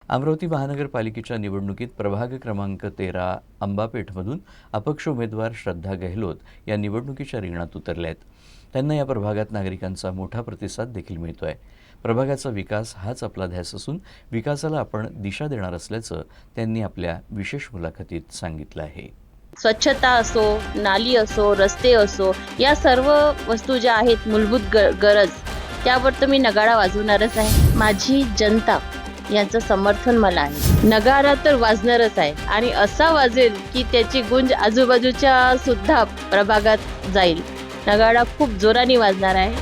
अमरावती महानगरपालिकेच्या निवडणुकीत प्रभाग क्रमांक 13 अंबापेठमधून अपक्ष उमेदवार श्रद्धा गेहलोत या निवडणुकीच्या रिंगणात उतरल्या आहेत. त्यांना या प्रभागात नागरिकांचा मोठा प्रतिसाद देखील मिळतोय. प्रभागाचा विकास हाच आपला ध्यास असून विकासाला आपण दिशा देणार असल्याचं त्यांनी आपल्या विशेष मुलाखतीत सांगितलं आहे. स्वच्छता असो, नाली असो, रस्ते असो, या सर्व वस्तू ज्या आहेत मूलभूत गरज, त्यावर तर मी नगाडा वाजवणारच आहे. माझी जनता यांचं समर्थन मला आहे. नगाडा तर वाजणारच आहे आणि असा वाजेल की त्याची गुंज आजूबाजूच्या सुद्धा प्रभागात जाईल. नगाडा खूप जोराने वाजणार आहे.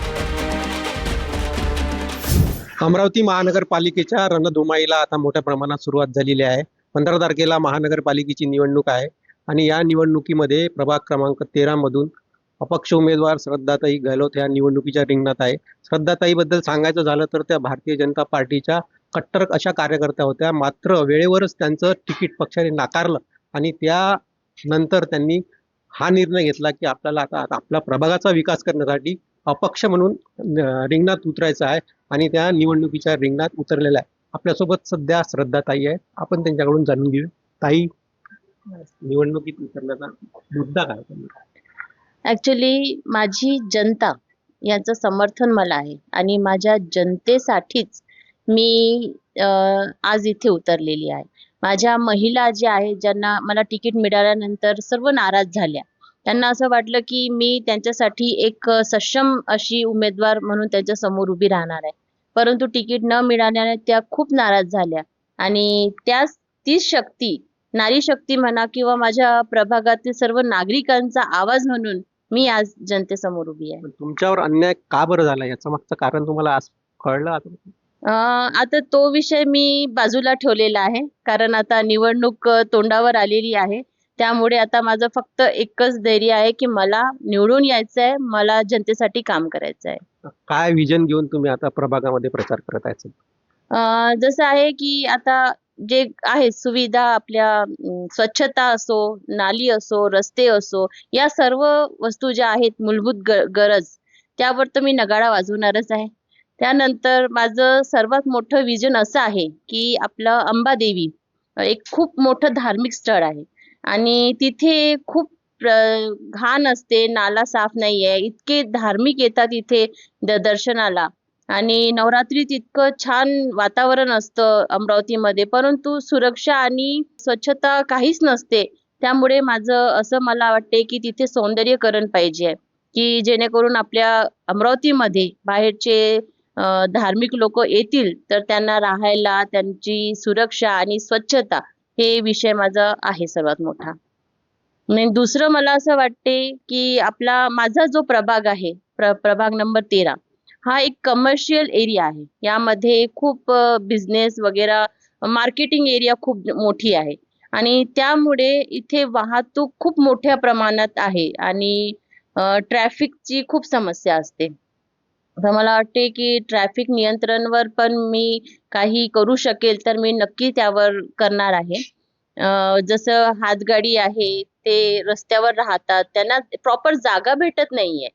अमरावती महानगरपालिकेच्या रणधुमाळीला आता मोठ्या प्रमाणात सुरुवात झालेली आहे. 15 तारखेला महानगरपालिकेची निवडणूक आहे आणि या निवडणुकीमध्ये प्रभाग क्रमांक 13 मधून अपक्ष उमेदवार श्रद्धाताई गेहलोत या निवडणुकीच्या रिंगणात आहे. श्रद्धाताईबद्दल सांगायचं झालं तर त्या भारतीय जनता पार्टीच्या कट्टर अशा कार्यकर्त्या होत्या. मात्र वेळेवरच त्यांचं तिकीट पक्षाने नाकारलं आणि त्यानंतर त्यांनी हा निर्णय घेतला की आपल्याला आता आपल्या प्रभागाचा विकास करण्यासाठी अपक्ष म्हणून रिंगणात उतरायचं आहे आणि त्या निवडणुकीच्या रिंगणात उतरलेल्या आहे. आपल्यासोबत सध्या श्रद्धाताई आहे. आपण त्यांच्याकडून जाणून घेऊ. ताई, निवडणुकीत उतरण्याचा मुद्दा काय? ऍक्च्युली माझी जनता यांचं समर्थन मला आहे आणि माझ्या जनतेसाठीच मी आज इथे उतरलेली आहे. माझ्या महिला ज्या आहेत, ज्यांना मला तिकीट मिळाल्यानंतर सर्व नाराज झाल्या. त्यांना असं वाटलं की मी त्यांच्यासाठी एक सक्षम अशी उमेदवार म्हणून त्यांच्या समोर उभी राहणार आहे, परंतु तिकीट न मिळाल्याने त्या खूप नाराज झाल्या आणि तीच शक्ती, नारी शक्ती म्हणा किंवा माझ्या प्रभागातील सर्व नागरिकांचा आवाज म्हणून मी आज जनतेसमोर उभी आहे. तुमच्यावर अन्याय का बरं झाला याचं मागचं कारण तुम्हाला आज कळलं? आता तो विषय मी बाजूला ठेवलेला आहे, कारण आता निवडणूक तोंडावर आलेली आहे. त्यामुळे आता माझं फक्त एकच धैर्य आहे की मला निवडून यायचं आहे, मला जनतेसाठी काम करायचं आहे. काय विजन घेऊन तुम्ही आता प्रभागामध्ये प्रचार करत आहे? जसं आहे की आता जे आहे सुविधा आपल्या, स्वच्छता असो, नाली असो, रस्ते असो, या सर्व वस्तू ज्या आहेत मूलभूत गरज, त्यावर तर मी नगाडा वाजवणारच आहे. त्यानंतर माझं सर्वात मोठं विजन असं आहे की आपलं अंबादेवी एक खूप मोठं धार्मिक स्थळ आहे आणि तिथे खूप घाण असते, नाला साफ नाहीये, इतके धार्मिक येतात इथे दर्शनाला आणि नवरात्रीत इतकं छान वातावरण असतं अमरावतीमध्ये, परंतु सुरक्षा आणि स्वच्छता काहीच नसते. त्यामुळे माझं असं मला वाटते की तिथे सौंदर्यीकरण पाहिजे, की जेणेकरून आपल्या अमरावतीमध्ये बाहेरचे धार्मिक लोक येतील तर त्यांना राहायला, त्यांची सुरक्षा आणि स्वच्छता हे विषय माझा आहे सर्वात मोठा. आणि दुसरं मला असं वाटते की माझा जो प्रभाग आहे, प्रभाग नंबर 13, हा एक कमर्शियल एरिया आहे. यामध्ये खूप बिझनेस वगैरे, मार्केटिंग एरिया खूप मोठी आहे आणि त्यामुळे इथे वाहतूक खूप मोठ्या प्रमाणात आहे आणि ट्रॅफिकची खूप समस्या असते. तर मला वाटते की ट्रॅफिक नियंत्रणवर पण मी काही करू शकेल तर मी नक्की त्यावर करणार आहे. जसं हातगाडी आहे, ते रस्त्यावर राहतात, त्यांना प्रॉपर जागा भेटत नाहीये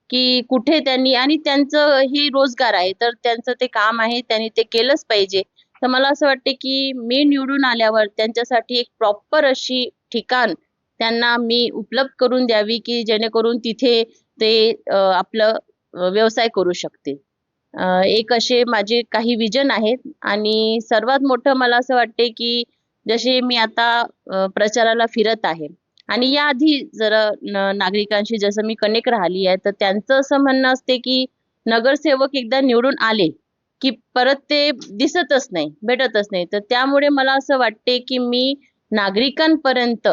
की कुठे त्यांनी, आणि त्यांचं हे रोजगार आहे तर त्यांचं ते काम आहे, त्यांनी ते केलंच पाहिजे. तर मला असं वाटते की मी निवडून आल्यावर त्यांच्यासाठी एक प्रॉपर अशी ठिकाण त्यांना मी उपलब्ध करून द्यावी की जेणेकरून तिथे ते आपलं व्यवसाय करू शकतील. एक असे माझे काही विजन आहेत आणि सर्वात मोठं मला असं वाटते की जसे मी आता प्रचाराला फिरत आहे आणि याआधी जरा नागरिकांशी जसं मी कनेक्ट राहिली आहे, तर त्यांचं असं म्हणणं असते की नगरसेवक एकदा निवडून आले की परत ते दिसतच नाही, भेटतच नाही. तर त्यामुळे मला असं वाटते की मी नागरिकांपर्यंत,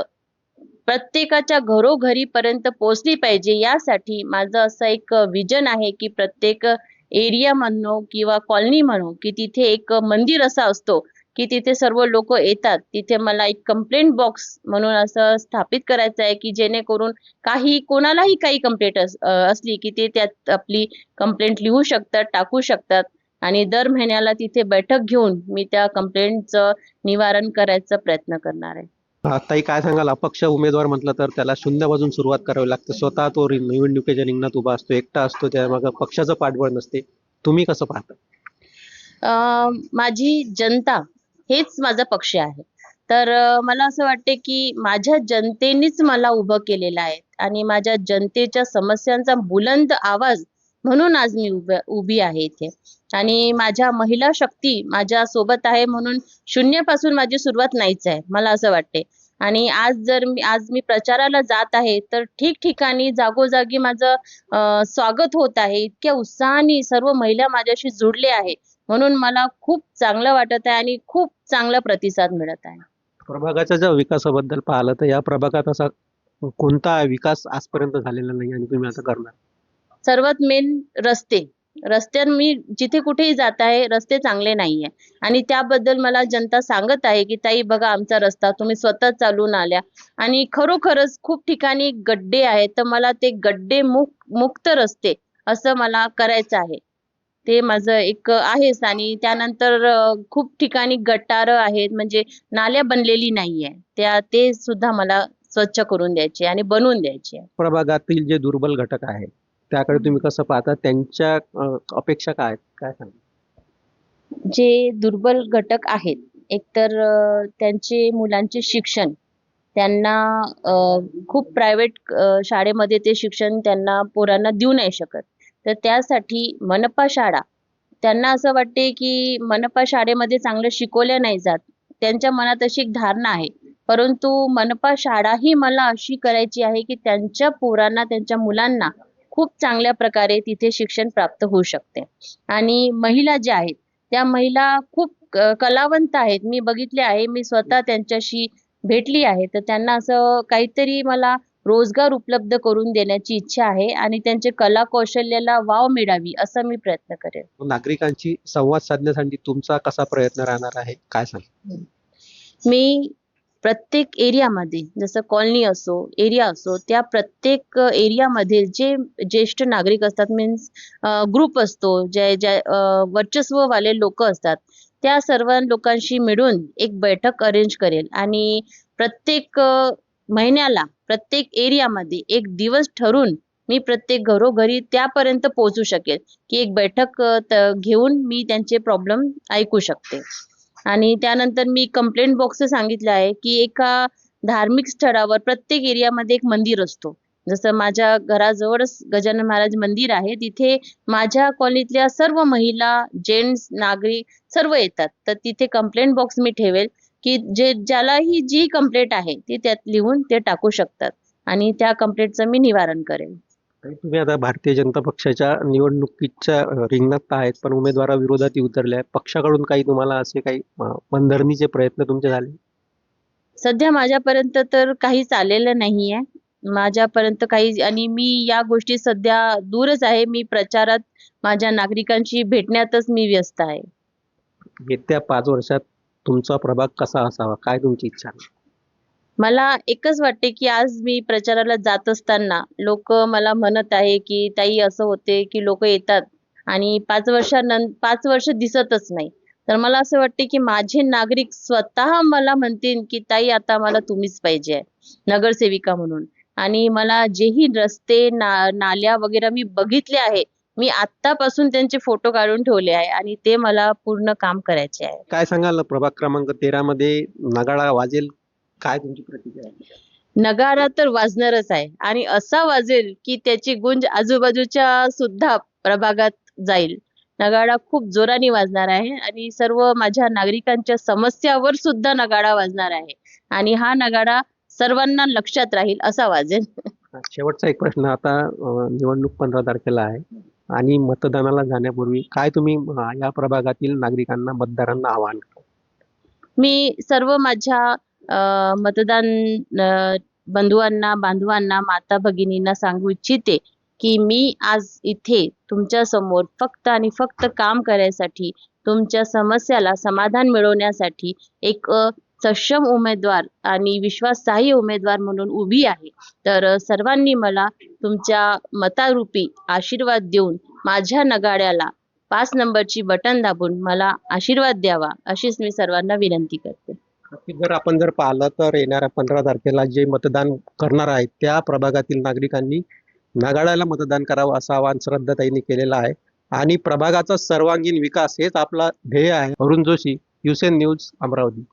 प्रत्येकाच्या घरोघरी पर्यंत पोहोचली पाहिजे. यासाठी माझं असं एक विजन आहे की प्रत्येक एरिया म्हणो किंवा कॉलनी म्हणो की तिथे एक मंदिर असा असतो की तिथे सर्व लोक येतात. तिथे मला एक कंप्लेंट बॉक्स म्हणून असं स्थापित करायचं आहे की जेणेकरून कोणालाही काही कंप्लेंट असली की ते त्यात आपली कंप्लेंट लिहू शकतात, टाकू शकतात आणि दर महिन्याला तिथे बैठक घेऊन मी त्या कंप्लेंटचं निवारण करायचा प्रयत्न करणार आहे. ताई, काय सांगाल? अपक्ष उमेदवार म्हटलं तर त्याला शून्यापासून सुरुवात करावी लागते. स्वतः तो निवडणुकीच्या रिंगणात उभा असतो, एकटा असतो, त्यामागे पक्षाचं पाठबळ नसते. तुम्ही कसं पाहता? माझी जनता हेच माझा पक्ष आहे. तर मला असं वाटते की माझ्या जनतेनेच मला उभं केलेलं आहे आणि माझ्या जनतेच्या समस्यांचा बुलंद आवाज म्हणून आज मी उभी आहे इथे. आणि माझ्या महिला शक्ती माझ्या सोबत आहे म्हणून शून्यापासून माझी सुरुवात नाहीच आहे, मला असं वाटते. आणि आज मी प्रचाराला जात आहे, तर ठिकठिकाणी जागोजागी माझं स्वागत होत आहे. इतक्या उत्साहाने सर्व महिला माझ्याशी जुडले आहे. म्हणून मला खूप चांगलं वाटत आहे आणि खूप चांगला प्रतिसाद मिळत आहे. प्रभागाच्या जर विकासाबद्दल पाहिलं तर या प्रभागात असा कोणता विकास आजपर्यंत झालेला नाही आणि तुम्ही आता करणार? सर्वात मेन रस्ते. रस्त्यावर मी जिथे कुठेही जात आहे, रस्ते चांगले नाहीये आणि त्याबद्दल मला जनता सांगत आहे, की "ताई बघा आमचा रस्ता तुम्ही स्वतः चालून आल्या." आणि खरोखरच खूप ठिकाणी गड्डे आहेत, तर मला ते गड्डे मुक्त रस्ते असं मला करायचं आहे. ते माझं एक आहेच आणि त्यानंतर खूप ठिकाणी गटारं आहेत, म्हणजे नाल्या बनलेली नाहीये. ते सुद्धा मला स्वच्छ करून द्यायची आणि बनवून द्यायची आहे. प्रभागातील जे दुर्बल घटक आहेत त्याकडे तुम्ही कसं पाहता? त्यांच्या अपेक्षा काय आहेत? काय सांगा? जे दुर्बल घटक आहेत, एकतर त्यांचे मुलांचे शिक्षण त्यांना अ, खूप प्रायव्हेट शाळेमध्ये ते शिक्षण त्यांना पोरांना देऊ नाही शकत. तर त्यासाठी मनपा शाळा त्यांना असं वाटते, की मनपा शाळेमध्ये चांगलं शिकवल्या नाही जात. त्यांच्या मनात अशी एक धारणा आहे. परंतु मनपा शाळा ही मला अशी करायची आहे, की त्यांच्या पोरांना, त्यांच्या मुलांना खूप चांगल्या प्रकारे तिथे शिक्षण प्राप्त होऊ शकते. आणि महिला ज्या आहेत, त्या महिला खूप कलावंत आहेत. मी बघितले आहे. मी स्वतः त्यांच्याशी भेटली आहे. तर त्यांना असं काहीतरी मला रोजगार उपलब्ध करून देण्याची इच्छा आहे आणि त्यांचे कला कौशल्याला वाव मिळावी असा मी प्रयत्न करेन. नागरिकांशी संवाद साधण्यासाठी तुमचा कसा प्रयत्न राहणार आहे? काय सांगा? मी प्रत्येक एरियामध्ये जसं कॉलनी असो, एरिया असो, त्या प्रत्येक एरियामध्ये जे ज्येष्ठ नागरिक असतात मीन्स ग्रुप असतो, वर्चस्ववाले लोकं असतात, त्या सर्व लोकांशी मिळून एक बैठक अरेंज करेल आणि प्रत्येक महिन्याला प्रत्येक एरियामध्ये एक दिवस ठरवून मी प्रत्येक घरोघरी त्यापर्यंत पोहोचू शकेल, की एक बैठक घेऊन मी त्यांचे प्रॉब्लेम ऐकू शकते. आणि त्यानंतर मी कंप्लेंट बॉक्स सांगितलं आहे, की एका धार्मिक स्थळावर प्रत्येक एरियामध्ये एक मंदिर असतो. जसं माझ्या घराजवळच गजानन महाराज मंदिर आहे. तिथे माझ्या कॉलनीतल्या सर्व महिला, जेंट्स, नागरिक सर्व येतात. तर तिथे कंप्लेंट बॉक्स मी ठेवेल, की ज्यालाही जी कंप्लेंट आहे, ती त्यात लिहून ते टाकू शकतात आणि त्या कंप्लेंटचं मी निवारण करेन. ताई, तुम्ही आता भारतीय जनता पक्षाच्या निवडणुकीच्या रिंगणात आहेत, पण उमेदवाराविरोधातही उतरले आहे. पक्षाकडून काही तुम्हाला असे काही मनधरणीचे प्रयत्न तुमचे झाले? सध्या माझ्यापर्यंत तर काहीच आलेलं नाहीये. माझ्यापर्यंत काही आणि मी या गोष्टी सध्या दूरच आहे. मी प्रचारात माझ्या नागरिकांशी भेटण्यातच मी व्यस्त आहे. येत्या 5 वर्षात तुमचा प्रभाग कसा असावा? काय तुमची इच्छा आहे? मला एकच वाटते, की आज मी प्रचाराला जात असताना लोकं मला म्हणत आहे, की "ताई असं होते, की लोकं येतात आणि 5 वर्ष दिसतच नाही." तर मला असं वाटते, की माझे नागरिक स्वतः मला म्हणतील, की "ताई आता मला तुम्हीच पाहिजे आहे, नगरसेविका म्हणून." आणि मला जेही रस्ते, नाल्या वगैरे मी बघितले आहे, मी आत्तापासून त्यांचे फोटो काढून ठेवले आहे आणि ते मला पूर्ण काम करायचे आहे. काय सांगाल ना, प्रभाग क्रमांक 13 मध्ये नगाडा वाजेल? काय तुमची प्रतिक्रिया आहे? नगारा तर वाजणारच आहे आणि असा वाजेल, की त्याची गुंज आजूबाजूच्या सुद्धा प्रभागात जाईल. नगाडा खूप जोराने वाजणार आहे आणि सर्व माझ्या नागरिकांच्या समस्यावर सुद्धा नगाडा वाजणार आहे आणि हा नगाडा सर्वांना लक्षात राहील असा वाजेल. शेवटचा एक प्रश्न. आता निवडणूक 15 तारखेला आहे आणि मतदानाला जाण्यापूर्वी काय तुम्ही या प्रभागातील नागरिकांना, मतदारांना आवाहन कराल? मी सर्व माझ्या मतदान बंधुवांना, बांधवांना, माता-भगिनींना सांगू इच्छिते, की मी आज इथे तुमच्या समोर फक्त आणि फक्त काम करायसाठी, तुमच्या समस्याला समाधान मिळवण्यासाठी एक सक्षम उमेदवार आणि विश्वासार्ह उमेदवार म्हणून उभी आहे. तर सर्वांनी मला तुमच्या मतारूपी आशीर्वाद देऊन माझ्या नगाड्याला 5 नंबरची बटन दाबून मला आशीर्वाद द्यावा, अशीच मी सर्वांना विनंती करते. नक्कीच जर पाहिलं तर येणाऱ्या 15 तारखेला जे मतदान करणार आहेत त्या प्रभागातील नागरिकांनी नगाड्याला मतदान करावं असं आवाहन श्रद्धाताईंनी केलेलं आहे आणि प्रभागाचा सर्वांगीण विकास हेच आपला ध्येय आहे. अरुण जोशी, युसेन न्यूज अमरावती.